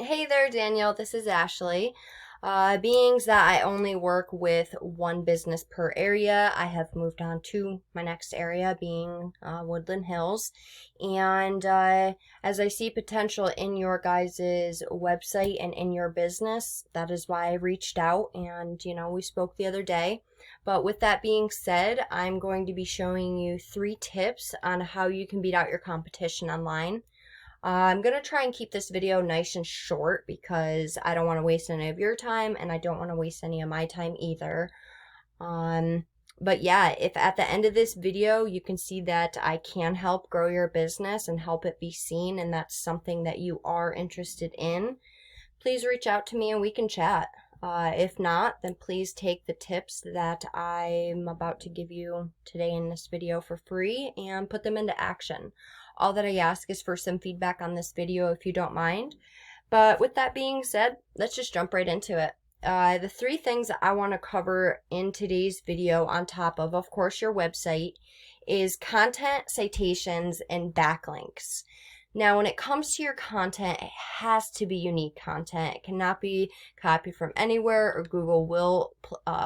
Hey there, Daniel. This is Ashley. Being that I only work with one business per area, I have moved on to my next area, being Woodland Hills. And as I see potential in your guys' website and in your business, that is why I reached out and, we spoke the other day. But with that being said, I'm going to be showing you 3 tips on how you can beat out your competition online. I'm going to try and keep this video nice and short because I don't want to waste any of your time and I don't want to waste any of my time either. But yeah, if at the end of this video you can see that I can help grow your business and help it be seen and that's something that you are interested in, please reach out to me and we can chat. If not, then please take the tips that I'm about to give you today in this video for free and put them into action. All that I ask is for some feedback on this video if you don't mind. But with that being said, let's just jump right into it. The 3 things that I want to cover in today's video on top of course, your website is content, citations, and backlinks. Now, when it comes to your content, it has to be unique content. It cannot be copied from anywhere or Google will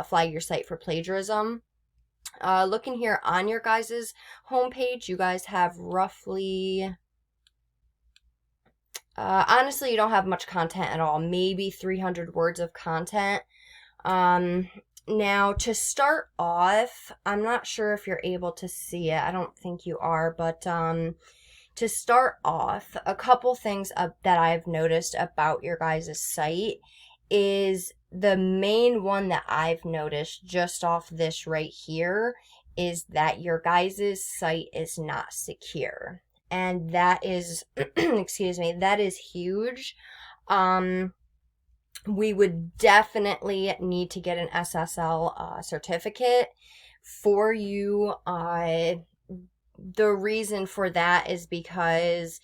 flag your site for plagiarism. Looking here on your guys' homepage, you guys have roughly, honestly, you don't have much content at all, maybe 300 words of content. Now, to start off, I'm not sure if you're able to see it. I don't think you are, but to start off, a couple things that I've noticed about your guys' site is the main one that I've noticed just off this right here is that your guys' site is not secure. And that is, excuse me, that is huge. We would definitely need to get an SSL certificate for you. The reason for that is because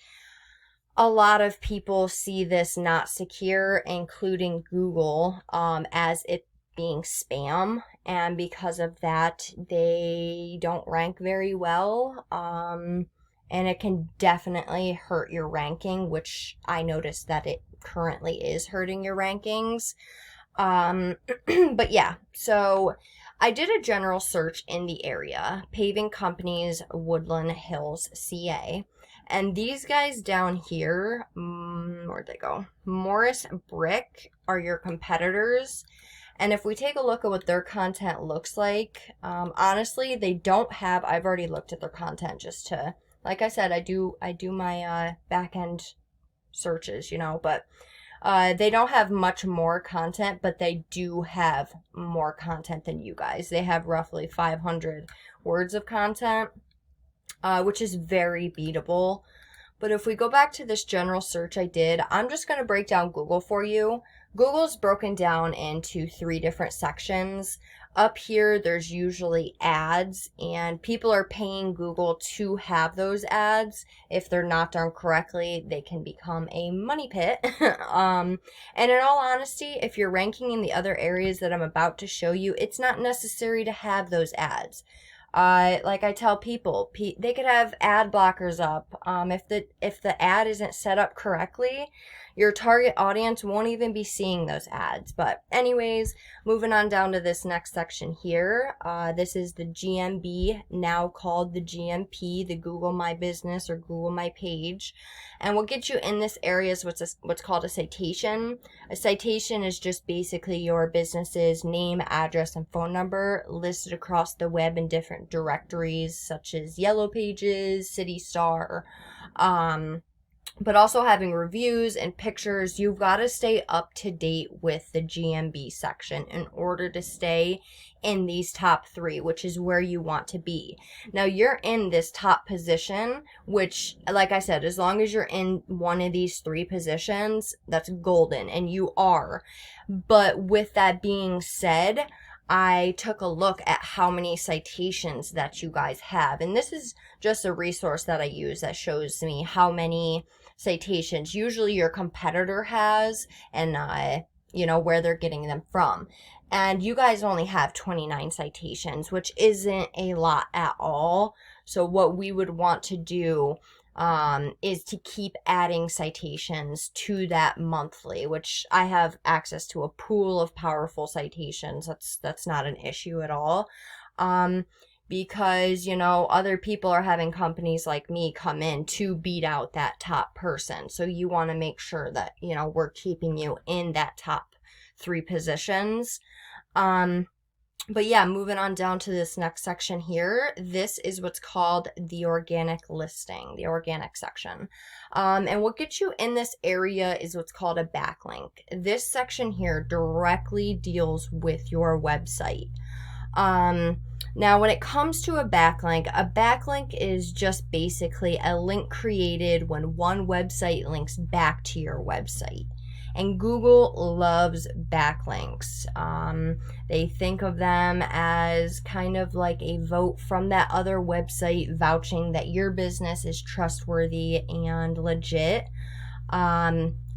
a lot of people see this not secure, including Google, as it being spam. And because of that, they don't rank very well. And it can definitely hurt your ranking, which I noticed that it currently is hurting your rankings. But yeah, so I did a general search in the area, paving companies, Woodland Hills, CA. And these guys down here, where'd they go? Morris Brick are your competitors. And if we take a look at what their content looks like, honestly, they don't have, I've already looked at their content just to, like I said, I do my back end searches, but they don't have much more content, but they do have more content than you guys. They have roughly 500 words of content, which is very beatable. But if we go back to this general search I did, I'm just going to break down Google for you. Google's broken down into 3 different sections. Up here, there's usually ads, and people are paying Google to have those ads. If they're not done correctly, they can become a money pit. And in all honesty, if you're ranking in the other areas that I'm about to show you, it's not necessary to have those ads. Like I tell people, they could have ad blockers up. If the ad isn't set up correctly, your target audience won't even be seeing those ads. But anyways, moving on down to this next section here. This is the GMB, now called the GMP, the Google My Business or Google My Page. And what gets you in this area is what's called a citation. A citation is just basically your business's name, address, and phone number listed across the web in different directories such as Yellow Pages, City Star, but also having reviews and pictures. You've got to stay up to date with the GMB section in order to stay in these top 3, which is where you want to be. Now, you're in this top position, which, like I said, as long as you're in one of these 3 positions, that's golden, and you are. But with that being said, I took a look at how many citations that you guys have. And this is just a resource that I use that shows me how many citations usually your competitor has and, where they're getting them from. And you guys only have 29 citations, which isn't a lot at all. So what we would want to do is to keep adding citations to that monthly, which I have access to a pool of powerful citations. That's not an issue at all. Because, you know, other people are having companies like me come in to beat out that top person. So you want to make sure that, you know, we're keeping you in that top 3 positions. But yeah, moving on down to this next section here, this is what's called the organic listing, the organic section. And what gets you in this area is what's called a backlink. This section here directly deals with your website. Now, when it comes to a backlink is just basically a link created when one website links back to your website. And Google loves backlinks. They think of them as kind of like a vote from that other website vouching that your business is trustworthy and legit.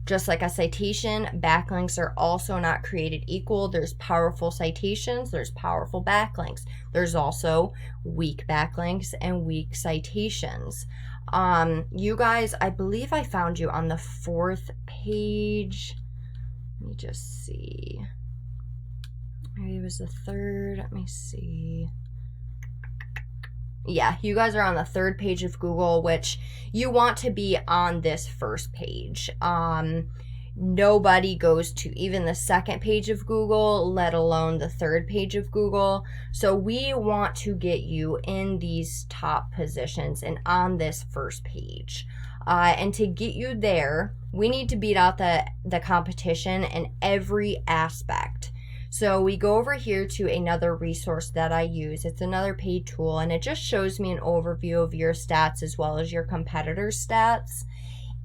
Just like a citation, backlinks are also not created equal. There's powerful citations, there's powerful backlinks. There's also weak backlinks and weak citations. You guys, I believe I found you on the 4th page. Let me just see. Maybe it was the 3rd. Let me see. Yeah, you guys are on the 3rd page of Google, which you want to be on this 1st page. Nobody goes to even the 2nd page of Google, let alone the 3rd page of Google. So we want to get you in these top positions and on this 1st page. And to get you there, we need to beat out the competition in every aspect. So we go over here to another resource that I use. It's another paid tool, and it just shows me an overview of your stats as well as your competitors' stats.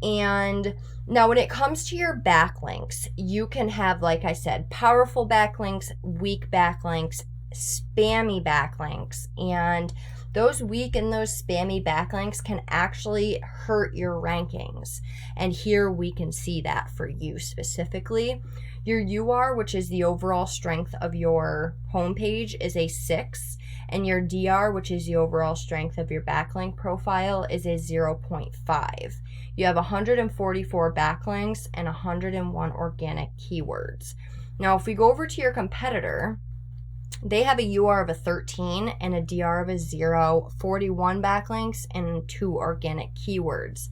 And now when it comes to your backlinks, you can have, like I said, powerful backlinks, weak backlinks, spammy backlinks. And those weak and those spammy backlinks can actually hurt your rankings. And here we can see that for you specifically. Your UR, which is the overall strength of your homepage, is a 6, and your DR, which is the overall strength of your backlink profile, is a 0.5. You have 144 backlinks and 101 organic keywords. Now, if we go over to your competitor, they have a UR of a 13 and a DR of a 0, 41 backlinks, and 2 organic keywords.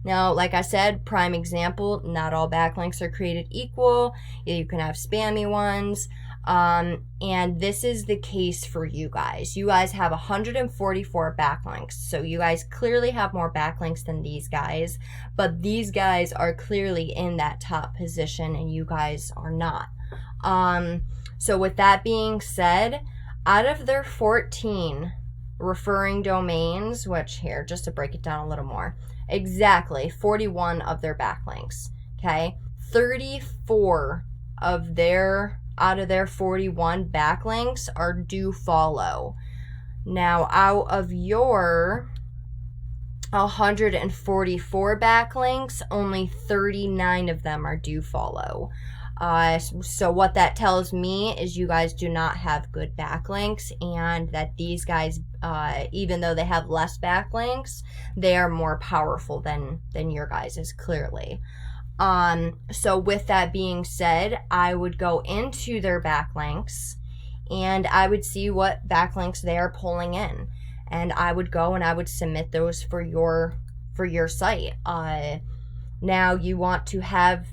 Now, like I said, prime example, not all backlinks are created equal. You can have spammy ones. And this is the case for you guys. You guys have 144 backlinks. So you guys clearly have more backlinks than these guys. But these guys are clearly in that top position and you guys are not. So with that being said, out of their 14 referring domains, which here, just to break it down a little more, exactly 41 of their backlinks, okay? 34 of their, out of their 41 backlinks are do follow. Now, out of your 144 backlinks, only 39 of them are do follow. So what that tells me is you guys do not have good backlinks, and that these guys, even though they have less backlinks, they are more powerful than your guys is clearly. So with that being said, I would go into their backlinks and I would see what backlinks they are pulling in, and I would go and I would submit those for your site. Now you want to have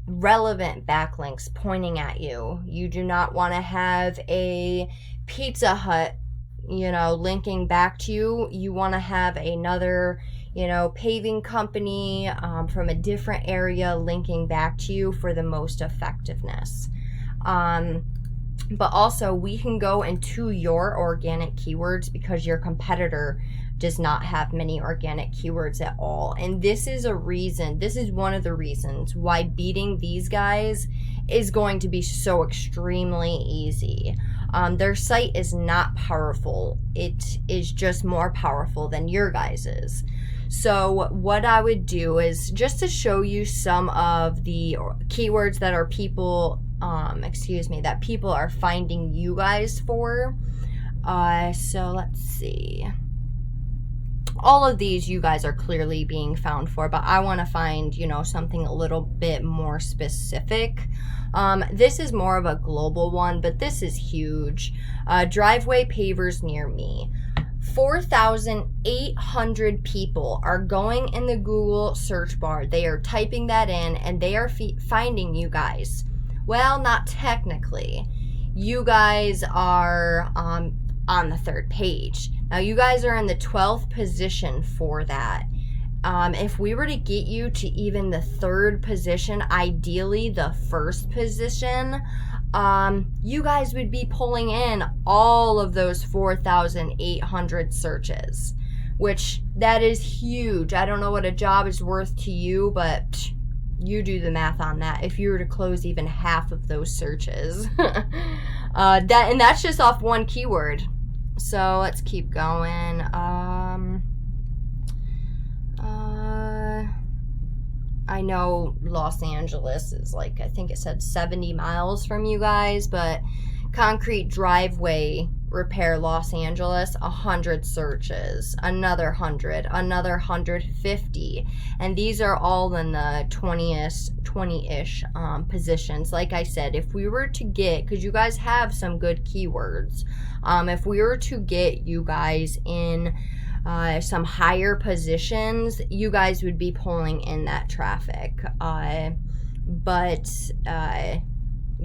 relevant backlinks pointing at you. You do not want to have a Pizza Hut, linking back to you. You want to have another, paving company from a different area linking back to you for the most effectiveness. But also we can go into your organic keywords because your competitor does not have many organic keywords at all. And this is one of the reasons why beating these guys is going to be so extremely easy. Their site is not powerful. It is just more powerful than your guys's. So what I would do is just to show you some of the keywords that are that people are finding you guys for. So let's see. all of these you guys are clearly being found for, but I want to find, you know, something a little bit more specific. This is more of a global one, but this is huge. Driveway pavers near me. 4,800 people are going in the Google search bar. They are typing that in and they are finding you guys. Well, not technically. You guys are on the 3rd page. Now, you guys are in the 12th position for that. If we were to get you to even the 3rd position, ideally the 1st position, you guys would be pulling in all of those 4,800 searches, which that is huge. I don't know what a job is worth to you, but you do the math on that. If you were to close even half of those searches, and that's just off one keyword. So let's keep going. I know Los Angeles is like, I think it said 70 miles from you guys, but concrete driveway repair Los Angeles, 100 searches, another 100, another 150, and these are all in the 20-ish positions. Like I said, if we were to get, because you guys have some good keywords, if we were to get you guys in some higher positions, you guys would be pulling in that traffic.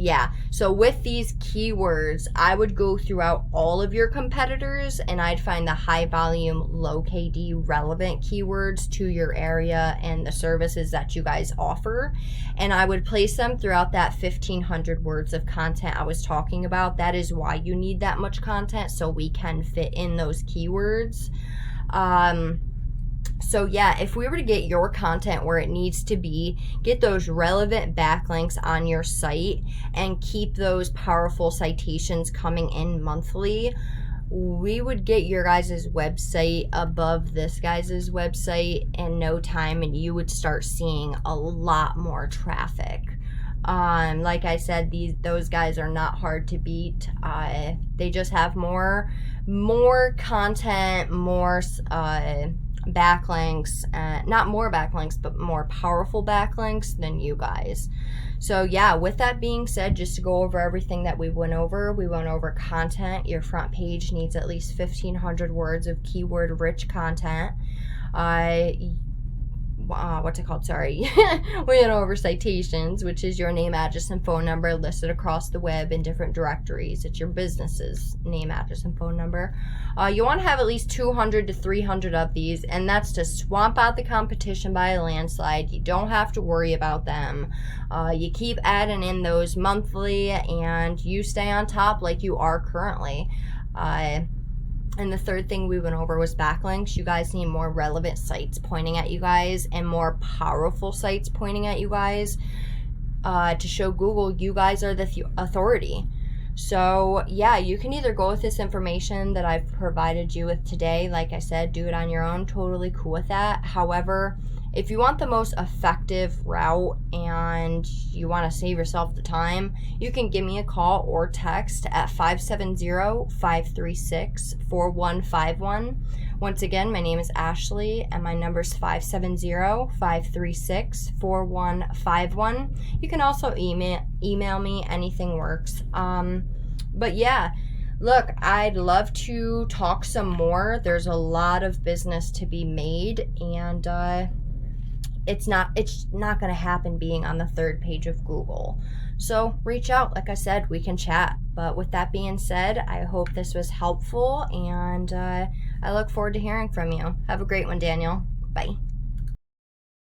Yeah, so with these keywords, I would go throughout all of your competitors and I'd find the high volume, low KD relevant keywords to your area and the services that you guys offer. And I would place them throughout that 1,500 words of content I was talking about. That is why you need that much content, so we can fit in those keywords. So yeah, if we were to get your content where it needs to be, get those relevant backlinks on your site, and keep those powerful citations coming in monthly, we would get your guys' website above this guys' website in no time, and you would start seeing a lot more traffic. Like I said, those guys are not hard to beat. They just have more content, more backlinks, not more backlinks, but more powerful backlinks than you guys. So yeah, with that being said, just to go over everything that we went over content. Your front page needs at least 1,500 words of keyword rich content. What's it called? Sorry. We went over citations, which is your name, address, and phone number listed across the web in different directories. It's your business's name, address, and phone number. You want to have at least 200 to 300 of these, and that's to swamp out the competition by a landslide. You don't have to worry about them. You keep adding in those monthly, and you stay on top like you are currently. And the third thing we went over was backlinks. You guys need more relevant sites pointing at you guys and more powerful sites pointing at you guys to show Google you guys are the authority. So yeah, you can either go with this information that I've provided you with today. Like I said, do it on your own. Totally cool with that. However, if you want the most effective route and you want to save yourself the time, you can give me a call or text at 570-536-4151. Once again, my name is Ashley and my number is 570-536-4151. You can also email me, anything works. But yeah, look, I'd love to talk some more. There's a lot of business to be made, and it's not going to happen being on the 3rd page of Google. So reach out. Like I said, we can chat. But with that being said, I hope this was helpful, and I look forward to hearing from you. Have a great one, Daniel. Bye.